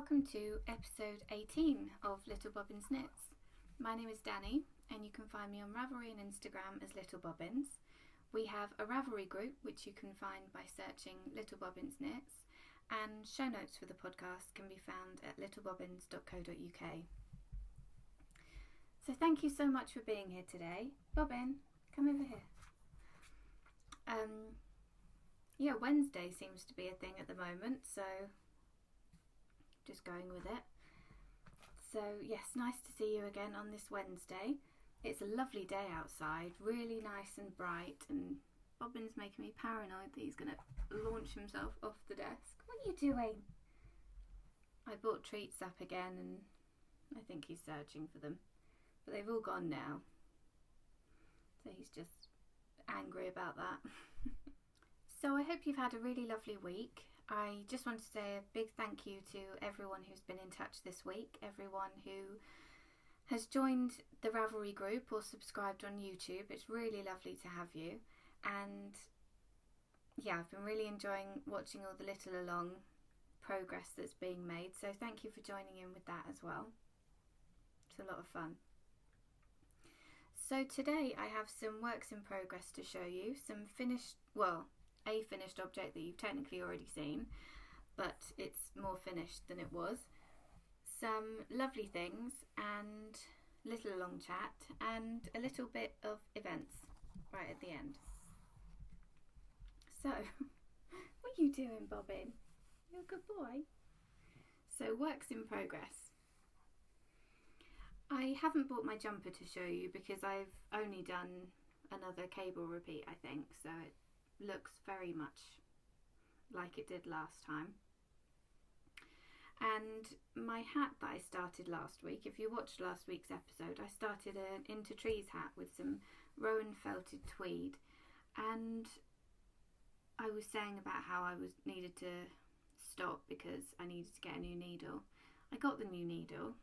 Welcome to episode 18 of Little Bobbins Knits. My name is Dani and you can find me on Ravelry and Instagram as Little Bobbins. We have a Ravelry group which you can find by searching Little Bobbins Knits, and show notes for the podcast can be found at littlebobbins.co.uk. So thank you so much for being here today. Bobbin, come over here. Wednesday seems to be a thing at the moment, so just going with it. So yes, nice to see you again on this Wednesday. It's a lovely day outside, really nice and bright, and Bobbin's making me paranoid that he's going to launch himself off the desk. What are you doing? I bought treats up again and I think he's searching for them, but they've all gone now, so he's just angry about that. So I hope you've had a really lovely week. I just want to say a big thank you to everyone who's been in touch this week, everyone who has joined the Ravelry group or subscribed on YouTube. It's really lovely to have you, and yeah, I've been really enjoying watching all the little along progress that's being made, so thank you for joining in with that as well. It's a lot of fun. So today I have some works in progress to show you, some a finished object that you've technically already seen, but it's more finished than it was, some lovely things and little along chat, and a little bit of events right at the end. So what are you doing, Bobbin? You're a good boy. So works in progress. I haven't bought my jumper to show you because I've only done another cable repeat, I think, so it looks very much like it did last time. And my hat that I started last week, if you watched last week's episode, I started an Into Trees hat with some Rowan felted tweed, and I was saying about how I needed to stop because I needed to get a new needle. I got the new needle,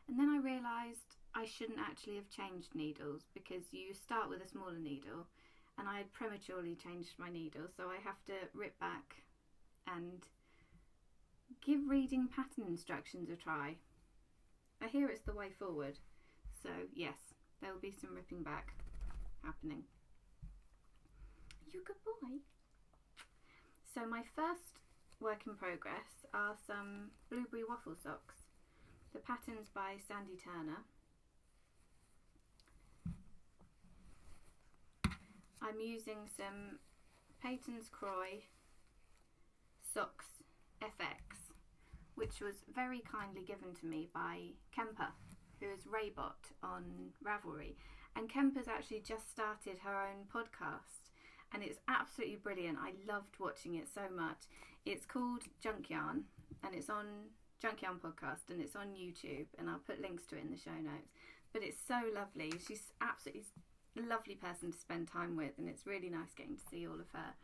and then I realised I shouldn't actually have changed needles because you start with a smaller needle, and I had prematurely changed my needle, so I have to rip back and give reading pattern instructions a try. I hear it's the way forward, so yes, there will be some ripping back happening. You a good boy? So my first work in progress are some blueberry waffle socks. The pattern's by Sandy Turner. I'm using some Peyton's Croy Socks FX, which was very kindly given to me by Kemper, who is Raybot on Ravelry. And Kemper's actually just started her own podcast, and it's absolutely brilliant. I loved watching it so much. It's called Junk Yarn, and it's on Junk Yarn Podcast, and it's on YouTube, and I'll put links to it in the show notes. But it's so lovely. She's absolutely lovely person to spend time with, and it's really nice getting to see all of her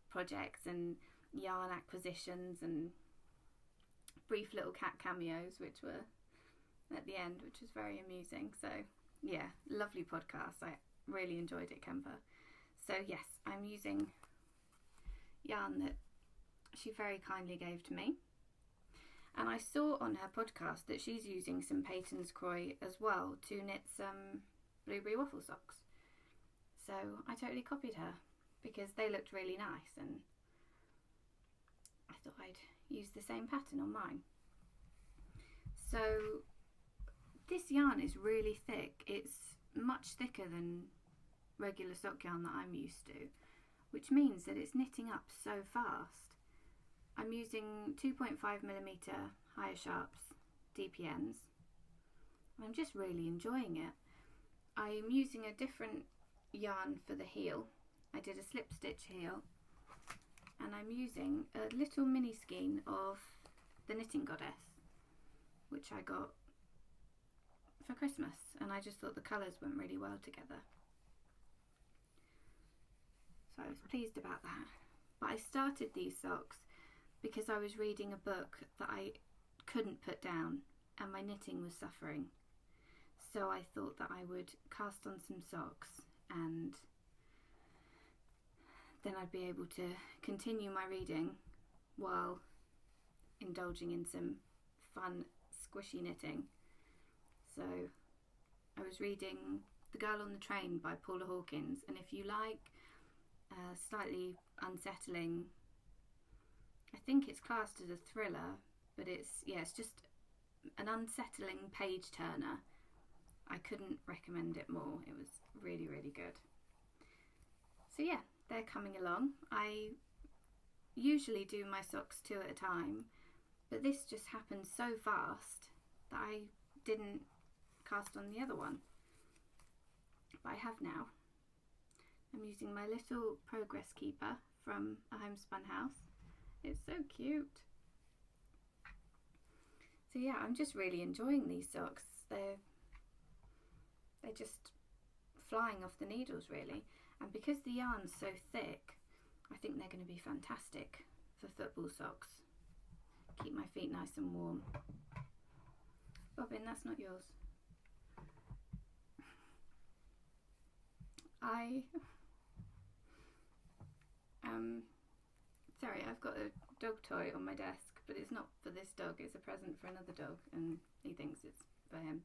projects and yarn acquisitions and brief little cat cameos which were at the end, which was very amusing. So yeah, lovely podcast. I really enjoyed it, Kemper. So yes, I'm using yarn that she very kindly gave to me, and I saw on her podcast that she's using some Peyton's Croy as well to knit some blueberry waffle socks. So I totally copied her because they looked really nice, and I thought I'd use the same pattern on mine. So this yarn is really thick. It's much thicker than regular sock yarn that I'm used to, which means that it's knitting up so fast. I'm using 2.5mm higher sharps DPNs. I'm just really enjoying it. I'm using a different yarn for the heel. I did a slip stitch heel, and I'm using a little mini skein of the Knitting Goddess, which I got for Christmas, and I just thought the colours went really well together, so I was pleased about that. But I started these socks because I was reading a book that I couldn't put down and my knitting was suffering, so I thought that I would cast on some socks, and then I'd be able to continue my reading while indulging in some fun squishy knitting. So I was reading The Girl on the Train by Paula Hawkins, and if you like slightly unsettling, I think it's classed as a thriller, but it's just an unsettling page turner. I couldn't recommend it more. It was really, really good. So yeah, they're coming along. I usually do my socks 2 at a time, but this just happened so fast that I didn't cast on the other one. But I have now. I'm using my little progress keeper from a homespun house. It's so cute. So yeah, I'm just really enjoying these socks. They're just flying off the needles really, and because the yarn's so thick, I think they're going to be fantastic for football socks. Keep my feet nice and warm. Bobbin, that's not yours. Sorry, I've got a dog toy on my desk, but it's not for this dog, it's a present for another dog, and he thinks it's for him.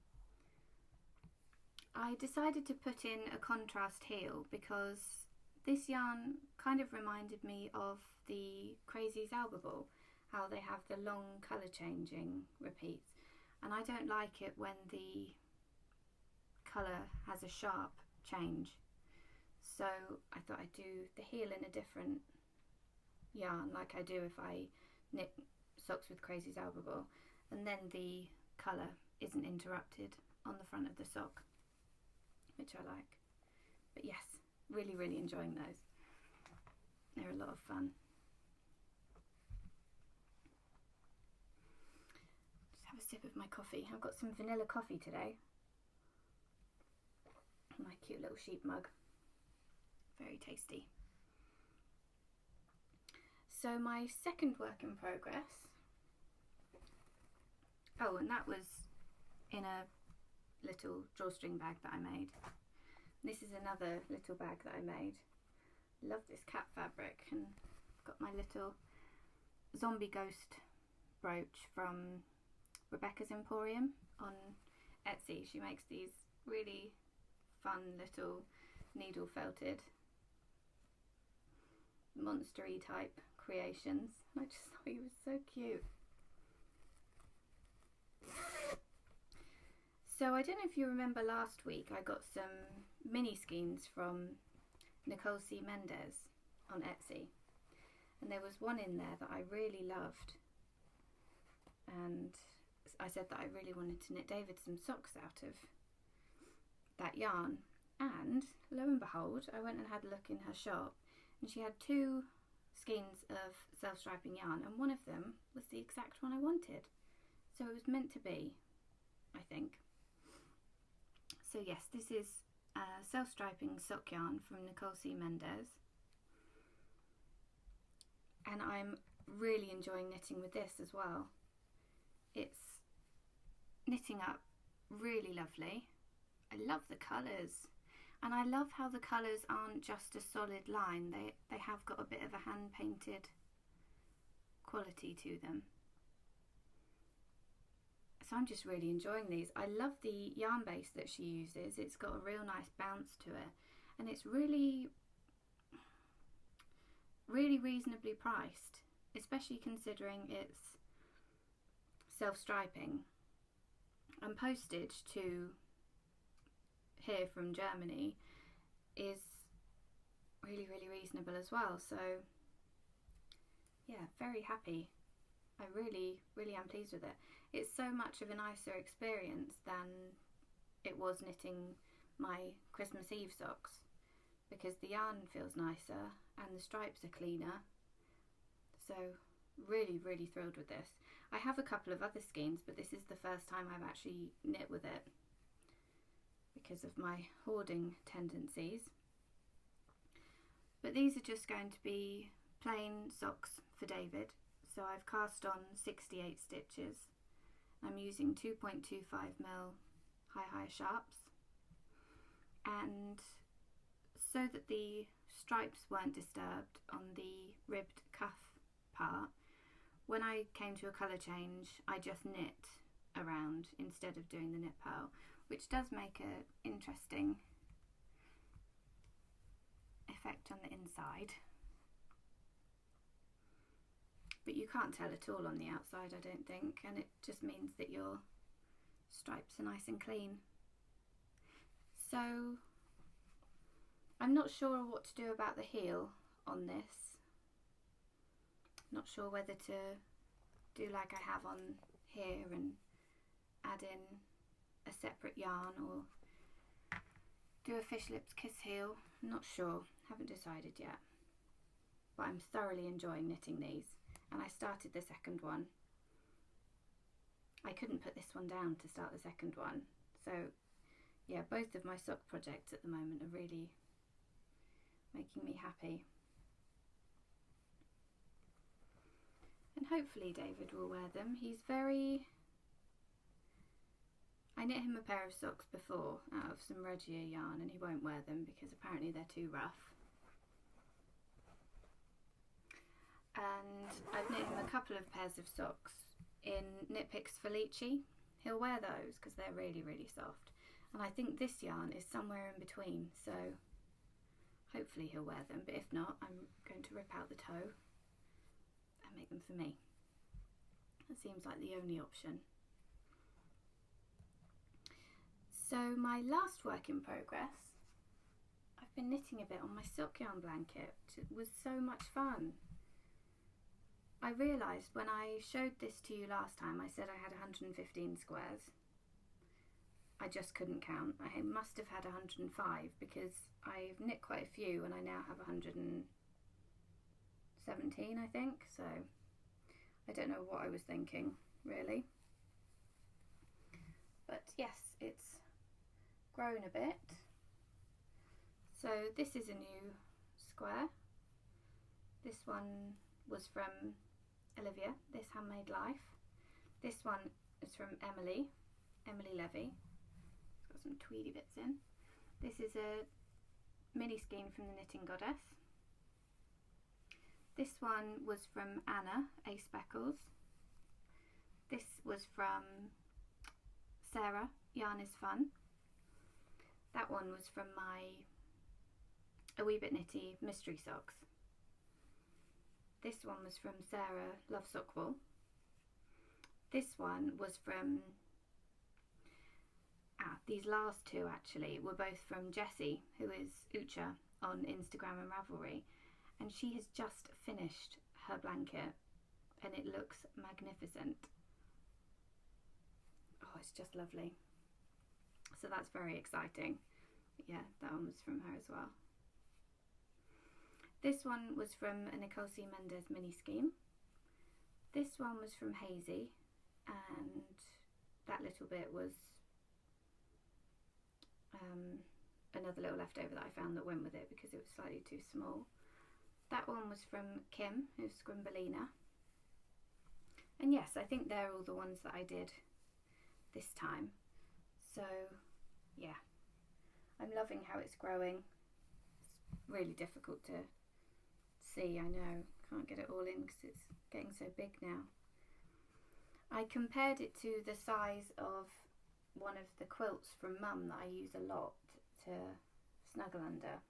I decided to put in a contrast heel because this yarn kind of reminded me of the Crazy's Alba Ball, how they have the long colour changing repeats, and I don't like it when the colour has a sharp change. So I thought I'd do the heel in a different yarn like I do if I knit socks with Crazy's Alba Ball, and then the colour isn't interrupted on the front of the sock, which I like. But yes, really, really enjoying those. They're a lot of fun. Just have a sip of my coffee. I've got some vanilla coffee today. My cute little sheep mug. Very tasty. So my second work in progress, oh, and that was in a little drawstring bag that I made. This is another little bag that I made. Love this cat fabric, and I've got my little zombie ghost brooch from Rebecca's Emporium on Etsy. She makes these really fun little needle felted monstery type creations. I just thought he was so cute. So I don't know if you remember last week I got some mini skeins from Nicole C. Mendez on Etsy, and there was one in there that I really loved, and I said that I really wanted to knit David some socks out of that yarn, and lo and behold I went and had a look in her shop, and she had 2 skeins of self-striping yarn, and one of them was the exact one I wanted. So it was meant to be, I think. So yes, this is self-striping sock yarn from Nicole C. Mendez, and I'm really enjoying knitting with this as well. It's knitting up really lovely. I love the colours, and I love how the colours aren't just a solid line. They have got a bit of a hand painted quality to them. So I'm just really enjoying these. I love the yarn base that she uses. It's got a real nice bounce to it, and it's really, really reasonably priced, especially considering it's self-striping, and postage to here from Germany is really, really reasonable as well. So yeah, very happy. I really, really am pleased with it. It's so much of a nicer experience than it was knitting my Christmas Eve socks, because the yarn feels nicer and the stripes are cleaner. So really, really thrilled with this. I have a couple of other skeins, but this is the first time I've actually knit with it because of my hoarding tendencies. But these are just going to be plain socks for David. So I've cast on 68 stitches. I'm using 2.25mm high sharps, and so that the stripes weren't disturbed on the ribbed cuff part, when I came to a colour change, I just knit around instead of doing the knit purl, which does make an interesting effect on the inside. But you can't tell at all on the outside, I don't think, and it just means that your stripes are nice and clean. So I'm not sure what to do about the heel on this. Not sure whether to do like I have on here and add in a separate yarn, or do a fish lips kiss heel. I'm not sure, haven't decided yet. But I'm thoroughly enjoying knitting these, and I started the second one. I couldn't put this one down to start the second one. So yeah, both of my sock projects at the moment are really making me happy. And hopefully David will wear them. He's very... I knit him a pair of socks before out of some Regia yarn, and he won't wear them because apparently they're too rough. And I've knit him a couple of pairs of socks in Knit Picks Felici. He'll wear those because they're really, really soft. And I think this yarn is somewhere in between, so hopefully he'll wear them. But if not, I'm going to rip out the toe and make them for me. That seems like the only option. So my last work in progress, I've been knitting a bit on my silk yarn blanket. It was so much fun. I realised when I showed this to you last time, I said I had 115 squares. I just couldn't count. I must have had 105 because I've knit quite a few and I now have 117, I think. So I don't know what I was thinking, really. But yes, it's grown a bit. So this is a new square. This one was from Olivia, This Handmade Life. This one is from Emily Levy. It's got some tweedy bits in. This is a mini skein from the Knitting Goddess. This one was from Anna A. Speckles. This was from Sarah, Yarn is Fun. That one was from my A Wee Bit Knitty mystery socks. This one was from Sarah, Love Sockwool. This one was from, these last two actually were both from Jessie, who is Ucha on Instagram and Ravelry, and she has just finished her blanket and it looks magnificent. Oh, it's just lovely. So that's very exciting. Yeah, that one was from her as well. This one was from a Nicole C. Mendez mini scheme. This one was from Hazy, and that little bit was another little leftover that I found that went with it because it was slightly too small. That one was from Kim, who's Scrimbelina. And yes, I think they're all the ones that I did this time. So yeah, I'm loving how it's growing. It's really difficult to see, I know, can't get it all in because it's getting so big now. I compared it to the size of one of the quilts from Mum that I use a lot to snuggle under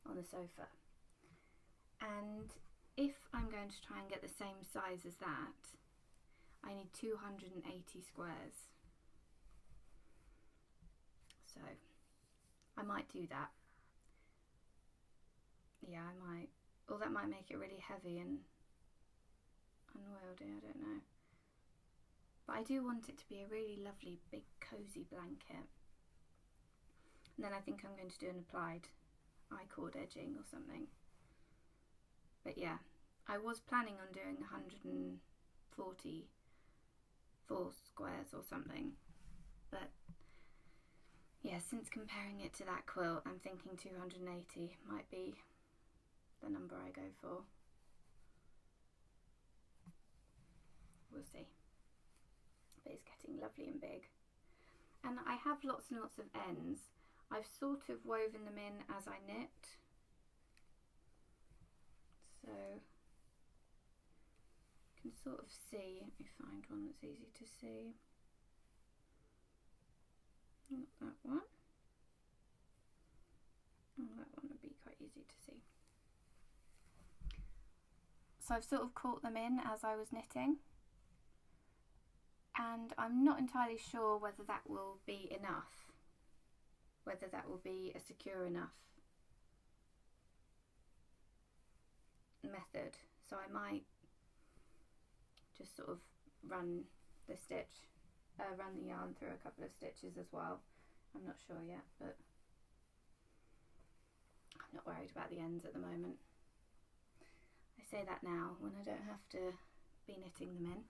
on the sofa, and if I'm going to try and get the same size as that, I need 280 squares. So I might do that. Yeah, I might. Or that might make it really heavy and unwieldy, I don't know. But I do want it to be a really lovely big cozy blanket. And then I think I'm going to do an applied I-cord edging or something. But yeah, I was planning on doing 144 squares or something. But yeah, since comparing it to that quilt, I'm thinking 280 might be the number I go for. We'll see. But it's getting lovely and big. And I have lots and lots of ends. I've sort of woven them in as I knit. So you can sort of see. Let me find one that's easy to see. Not that one. Oh, that one would be quite easy to see. So I've sort of caught them in as I was knitting, and I'm not entirely sure whether that will be enough, whether that will be a secure enough method. So I might just sort of run the yarn through a couple of stitches as well. I'm not sure yet, but I'm not worried about the ends at the moment. I say that now when I don't have to be knitting them in.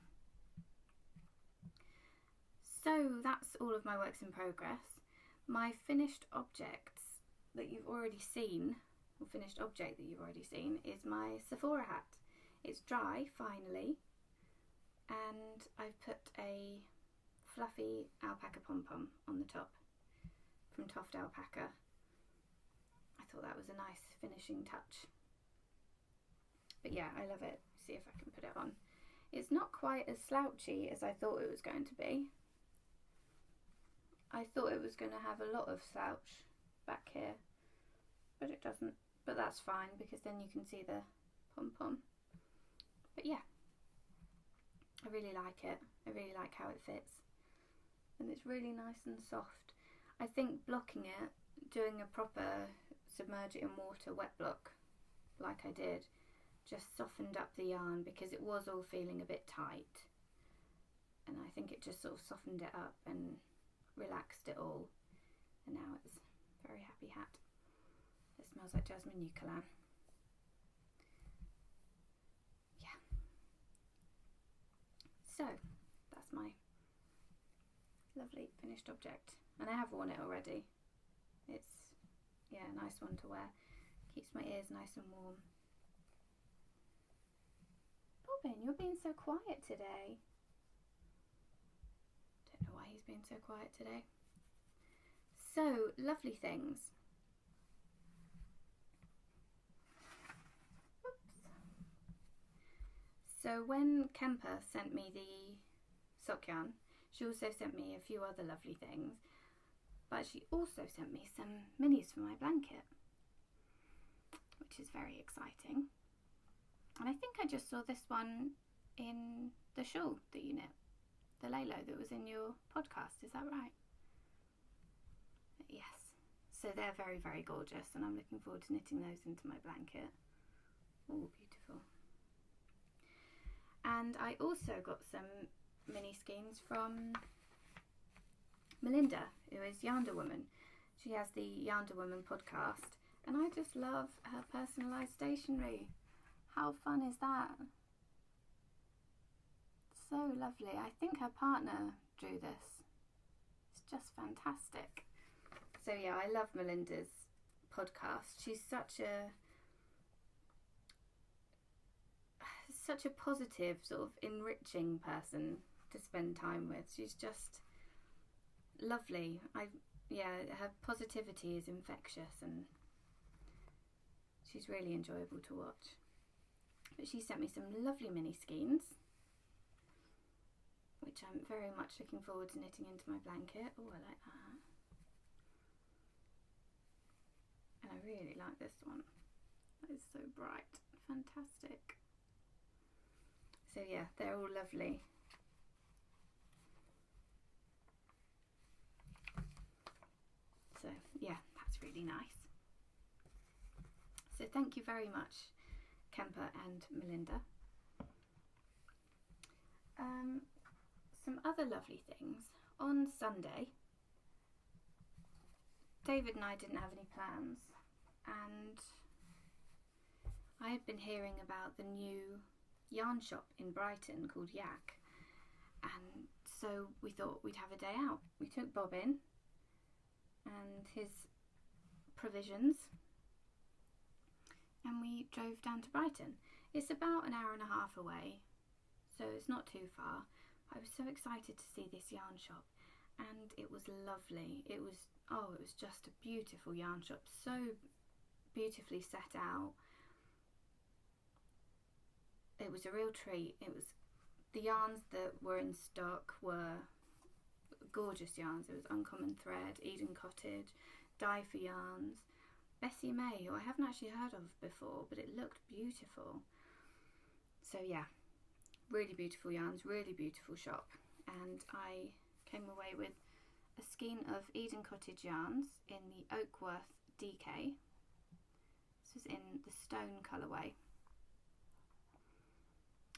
So that's all of my works in progress. My finished objects that you've already seen, or finished object that you've already seen, is my Sephora hat. It's dry finally, and I've put a fluffy alpaca pom-pom on the top from Toft Alpaca. I thought that was a nice finishing touch. But yeah, I love it. See if I can put it on. It's not quite as slouchy as I thought it was going to be. I thought it was going to have a lot of slouch back here, but it doesn't. But that's fine, because then you can see the pom-pom. But yeah, I really like it. I really like how it fits. And it's really nice and soft. I think blocking it, doing a proper submerge it in water wet block like I did, just softened up the yarn, because it was all feeling a bit tight. And I think it just sort of softened it up and relaxed it all. And now it's a very happy hat. It smells like jasmine eucalyptus. Yeah. So that's my lovely finished object, and I have worn it already. It's, yeah, a nice one to wear. Keeps my ears nice and warm. Bobbin, you're being so quiet today. Don't know why he's being so quiet today. So, lovely things. Oops. So when Kemper sent me the sock yarn, she also sent me a few other lovely things, but she also sent me some minis for my blanket, which is very exciting. And I think I just saw this one in the shawl that you knit, the Lalo that was in your podcast, is that right? Yes. So they're very, very gorgeous, and I'm looking forward to knitting those into my blanket. Oh, beautiful. And I also got some mini skeins from Melinda, who is Yarnder Woman. She has the Yarnder Woman podcast, and I just love her personalised stationery. How fun is that? So lovely. I think her partner drew this. It's just fantastic. So yeah, I love Melinda's podcast. She's such a positive, sort of enriching person to spend time with. She's just lovely. Her positivity is infectious, and she's really enjoyable to watch. But she sent me some lovely mini skeins, which I'm very much looking forward to knitting into my blanket. Oh, I like that. And I really like this one. That is so bright. Fantastic. So yeah, they're all lovely. So yeah, that's really nice. So thank you very much, Kemper and Melinda. Some other lovely things. On Sunday, David and I didn't have any plans, and I had been hearing about the new yarn shop in Brighton called Yak, and so we thought we'd have a day out. We took Bob in and his provisions, and we drove down to Brighton. It's about an hour and a half away, so it's not too far. I was so excited to see this yarn shop, and it was lovely. It was just a beautiful yarn shop, so beautifully set out. It was a real treat. It was The yarns that were in stock were gorgeous yarns. It was Uncommon Thread, Eden Cottage, Dye for Yarns, Bessie May, who I haven't actually heard of before, but it looked beautiful. So yeah, really beautiful yarns, really beautiful shop. And I came away with a skein of Eden Cottage yarns in the Oakworth DK. This was in the stone colourway.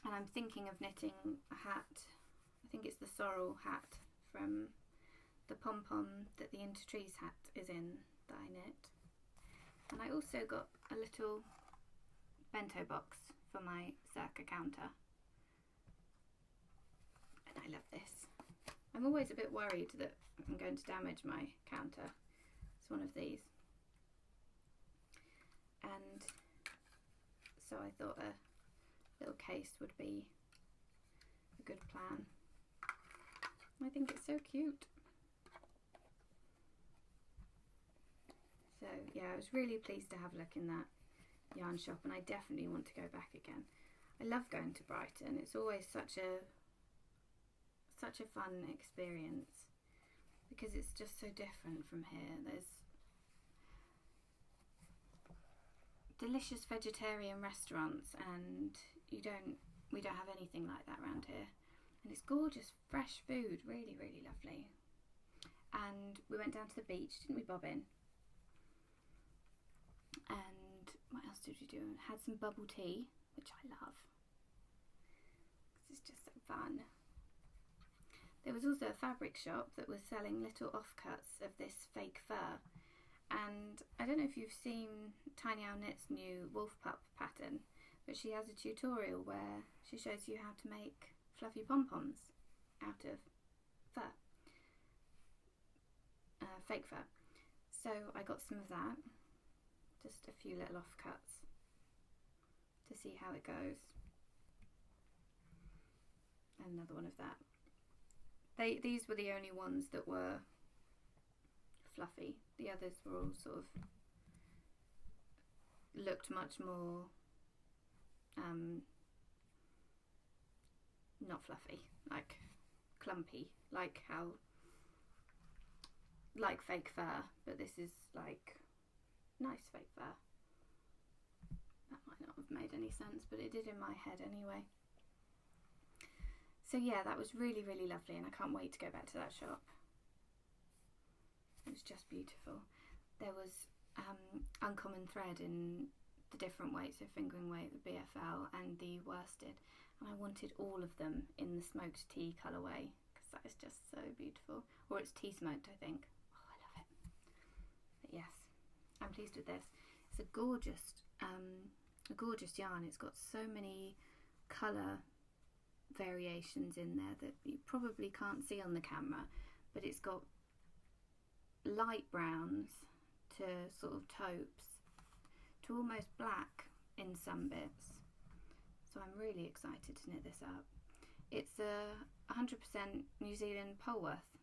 And I'm thinking of knitting a hat, I think it's the sorrel hat from the pom-pom that the Into Trees hat is in that I knit. And I also got a little bento box for my circa counter. And I love this. I'm always a bit worried that I'm going to damage my counter. It's one of these. And so I thought a little case would be a good plan. I think it's so cute. So yeah, I was really pleased to have a look in that yarn shop, and I definitely want to go back again. I love going to Brighton. It's always such a fun experience because it's just so different from here. There's delicious vegetarian restaurants, and we don't have anything like that around here. And it's gorgeous, fresh food, really, really lovely. And we went down to the beach, didn't we, Bobbin? And what else did we do? Had some bubble tea, which I love. It's just so fun. There was also a fabric shop that was selling little offcuts of this fake fur. And I don't know if you've seen Tiny Owl Knit's new wolf pup pattern, but she has a tutorial where she shows you how to make fluffy pom-poms out of fur, fake fur. So I got some of that, just a few little offcuts to see how it goes, and another one of that. These were the only ones that were fluffy. The others were all sort of looked much more not fluffy, like clumpy, like fake fur, but this is like nice fake fur. That might not have made any sense, but it did in my head anyway. So yeah, that was really, really lovely, and I can't wait to go back to that shop. It was just beautiful. There was Uncommon Thread in the different weights, so fingering weight, the BFL and the worsted, and I wanted all of them in the smoked tea colourway because that is just so beautiful. Or it's tea smoked, I think. Oh, I love it. But yes, I'm pleased with this. It's a gorgeous yarn. It's got so many colour variations in there that you probably can't see on the camera, but it's got light browns to sort of taupes to almost black in some bits. So I'm really excited to knit this up. It's a 100% New Zealand Polworth,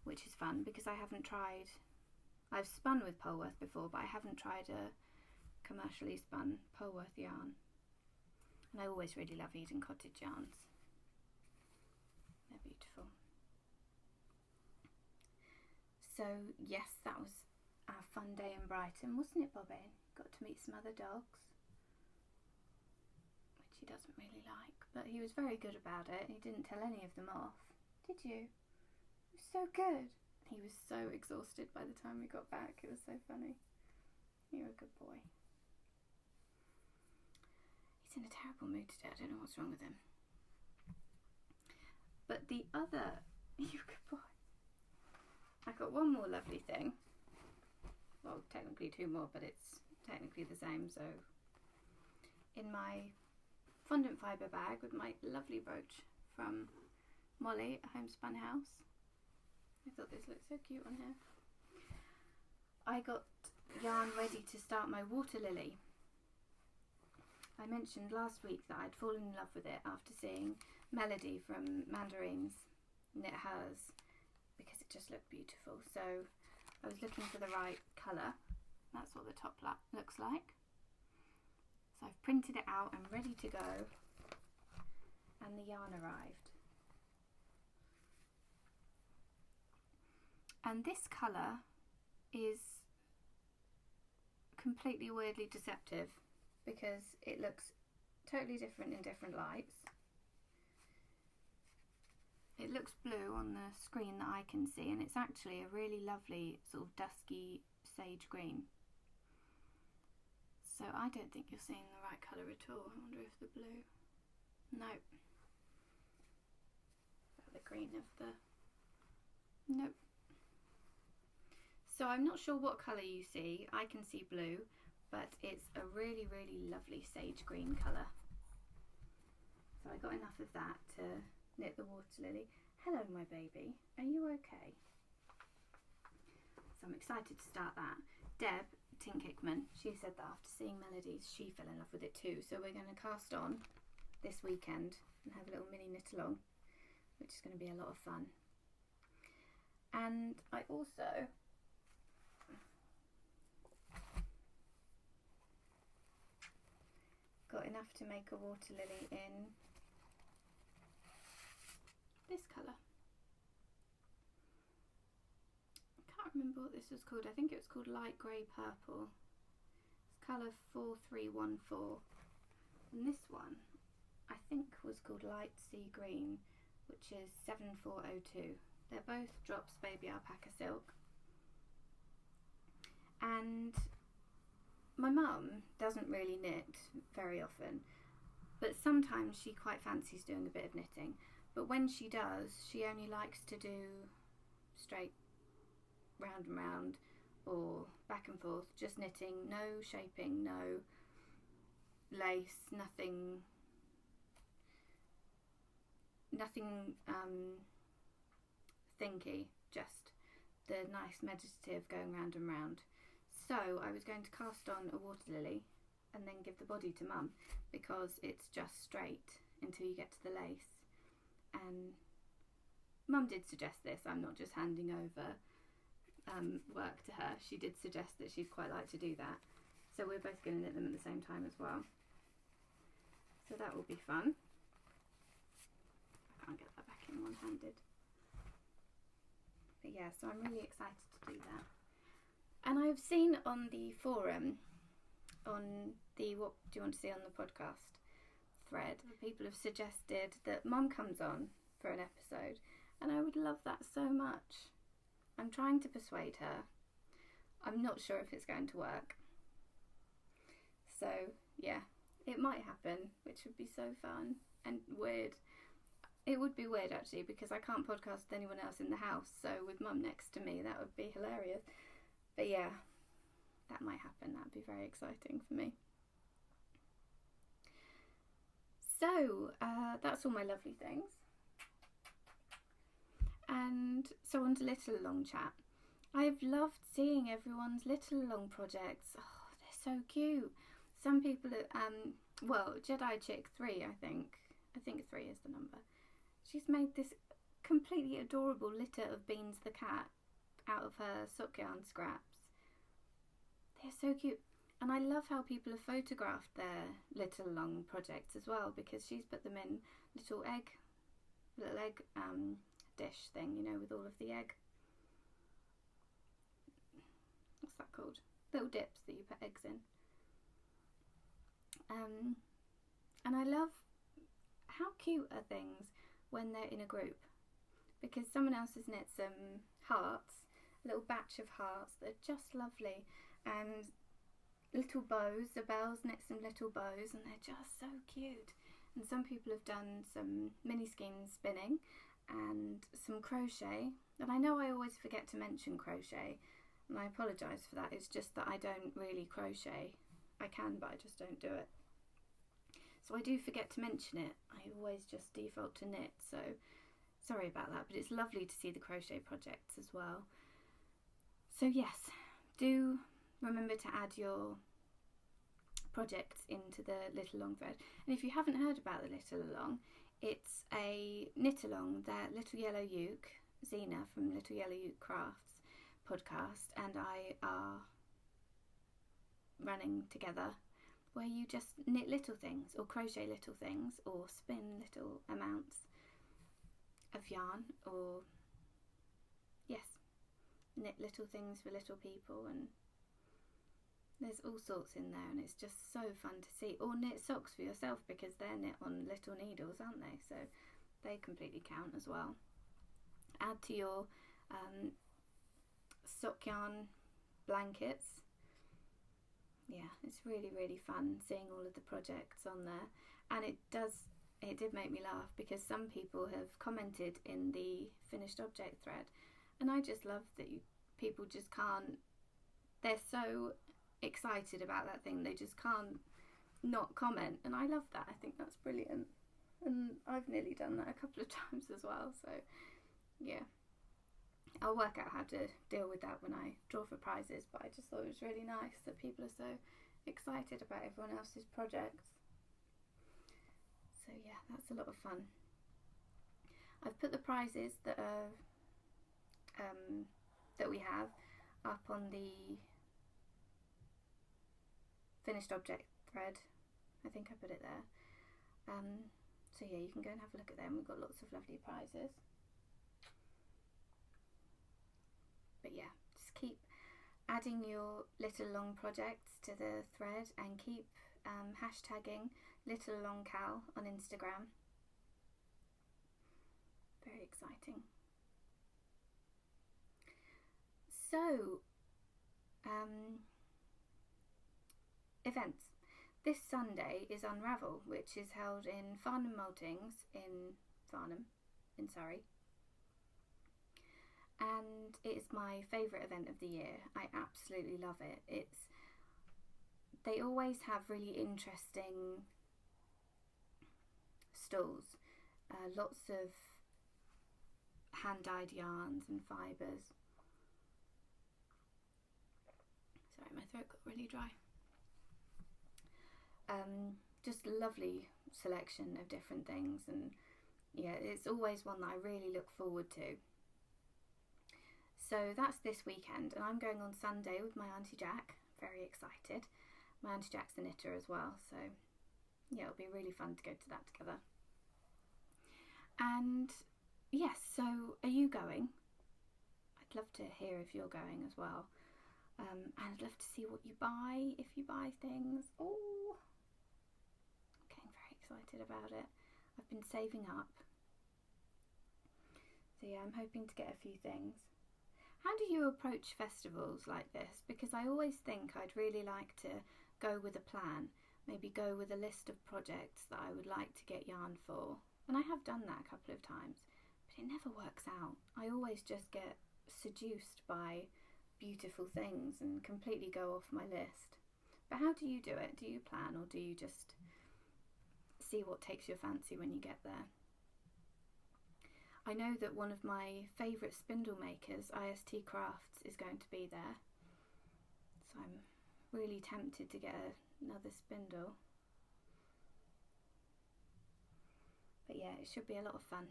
which is fun because I haven't tried, I've spun with Polworth before, but I haven't tried a commercially spun Polworth yarn. And I always really love Eden Cottage yarns. They're beautiful. So yes, that was our fun day in Brighton, wasn't it, Bobbin? Got to meet some other dogs, which he doesn't really like, but he was very good about it. He didn't tell any of them off. Did you? It was so good. He was so exhausted by the time we got back. It was so funny. You're a good boy. He's in a terrible mood today. I don't know what's wrong with him. But the other, you're a good boy. I got one more lovely thing. Well, technically two more, but it's technically the same. So in my fondant fibre bag with my lovely brooch from Molly at Homespun House. I thought this looked so cute on here. I got yarn ready to start my water lily. I mentioned last week that I'd fallen in love with it after seeing Melody from Mandarines knit hers, because it just looked beautiful. So I was looking for the right colour. That's what the top looks like. So I've printed it out and ready to go. and the yarn arrived. And this colour is completely weirdly deceptive because it looks totally different in different lights. It looks blue on the screen that I can see, and it's actually a really lovely sort of dusky sage green. So I don't think you're seeing the right colour at all. I wonder if the blue... Nope. The green of the... Nope. So I'm not sure what colour you see. I can see blue, but it's a really, really lovely sage green colour. So I got enough of that to knit the water lily. Hello, my baby. Are you okay? So I'm excited to start that. Deb Tinkhickman, she said that after seeing Melodies, she fell in love with it too. So we're going to cast on this weekend and have a little mini knit along, which is going to be a lot of fun. And I also got enough to make a water lily in this colour. I can't remember what this was called. I think it was called light grey purple. It's colour 4314. And this one I think was called light sea green, which is 7402. They're both Drops Baby Alpaca Silk. And my mum doesn't really knit very often, but sometimes she quite fancies doing a bit of knitting. But when she does, she only likes to do straight round and round or back and forth, just knitting, no shaping, no lace, nothing thinky, just the nice meditative going round and round. So I was going to cast on a water lily and then give the body to Mum, because it's just straight until you get to the lace. And Mum did suggest this. I'm not just handing over work to her. She did suggest that she'd quite like to do that. So we're both going to knit them at the same time as well. So that will be fun. I can't get that back in one-handed. But yeah, so I'm really excited to do that. And I've seen on the forum, on the What Do You Want to See on the Podcast thread, people have suggested that Mum comes on for an episode, and I would love that so much. I'm trying to persuade her. I'm not sure if it's going to work. So yeah, it might happen, which would be so fun and weird. It would be weird actually, because I can't podcast with anyone else in the house, so with Mum next to me that would be hilarious. But yeah, that might happen. That would be very exciting for me. So that's all my lovely things. And so on to Little Along chat. I've loved seeing everyone's Little Along projects. Oh, they're so cute. Some people are, well, Jedi Chick 3, I think 3 is the number. She's made this completely adorable litter of Beans the cat out of her sock yarn scraps. They're so cute. And I love how people have photographed their Little Along projects as well, because she's put them in little egg dish thing, you know, with all of the egg. What's that called? Little dips that you put eggs in. And I love how cute are things when they're in a group, because someone else has knit some hearts, a little batch of hearts that are just lovely, and little bows. Zabelle's knit some little bows and they're just so cute. And some people have done some mini skein spinning and some crochet, and I know I always forget to mention crochet, and I apologise for that. It's just that I don't really crochet. I can, but I just don't do it. So I do forget to mention it. I always just default to knit, so sorry about that, but it's lovely to see the crochet projects as well. So yes, do remember to add your projects into the Little Along thread. And if you haven't heard about the Little Along, it's a knit along that Little Yellow Uke, Zena from Little Yellow Uke Crafts podcast, and I are running together where you just knit little things or crochet little things or spin little amounts of yarn, or yes, knit little things for little people, and there's all sorts in there, and it's just so fun to see. Or knit socks for yourself, because they're knit on little needles, aren't they? So they completely count as well. Add to your sock yarn blankets. Yeah, it's really, really fun seeing all of the projects on there. And it did make me laugh, because some people have commented in the finished object thread, and I just love that people just can't, they're so excited about that thing, they just can't not comment, and I love that. I think that's brilliant, and I've nearly done that a couple of times as well. So yeah, I'll work out how to deal with that when I draw for prizes, but I just thought it was really nice that people are so excited about everyone else's projects. So yeah, that's a lot of fun. I've put the prizes that are that we have up on the finished object thread. I think I put it there. So yeah, you can go and have a look at them. We've got lots of lovely prizes. But yeah, just keep adding your little long projects to the thread, and keep hashtagging Little Long Cal on Instagram. Very exciting. So, events. This Sunday is Unravel, which is held in Farnham Maltings in Farnham, in Surrey. And it is my favourite event of the year. I absolutely love it. They always have really interesting stalls, lots of hand-dyed yarns and fibres. Sorry, my throat got really dry. Just a lovely selection of different things, and yeah, it's always one that I really look forward to. So that's this weekend, and I'm going on Sunday with my Auntie Jack. Very excited. My Auntie Jack's a knitter as well, so yeah, it'll be really fun to go to that together. And yes, so are you going? I'd love to hear if you're going as well. And I'd love to see what you buy, if you buy things. Oh, I'm getting very excited about it. I've been saving up. So yeah, I'm hoping to get a few things. How do you approach festivals like this? Because I always think I'd really like to go with a plan, maybe go with a list of projects that I would like to get yarn for. And I have done that a couple of times, but it never works out. I always just get seduced by beautiful things and completely go off my list. But how do you do it? Do you plan, or do you just see what takes your fancy when you get there? I know that one of my favourite spindle makers, IST Crafts, is going to be there, so I'm really tempted to get another spindle. But yeah, it should be a lot of fun.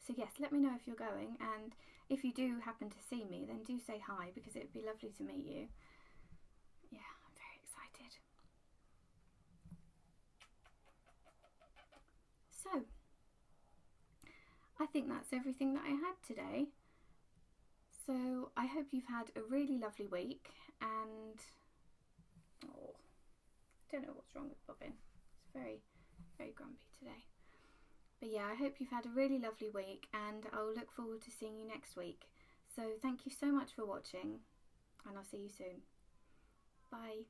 So yes, let me know if you're going, and if you do happen to see me, then do say hi, because it would be lovely to meet you. Yeah, I'm very excited. So, I think that's everything that I had today. So I hope you've had a really lovely week, and oh, I don't know what's wrong with Bobbin. It's very, very grumpy today. But yeah, I hope you've had a really lovely week, and I'll look forward to seeing you next week. So thank you so much for watching, and I'll see you soon. Bye.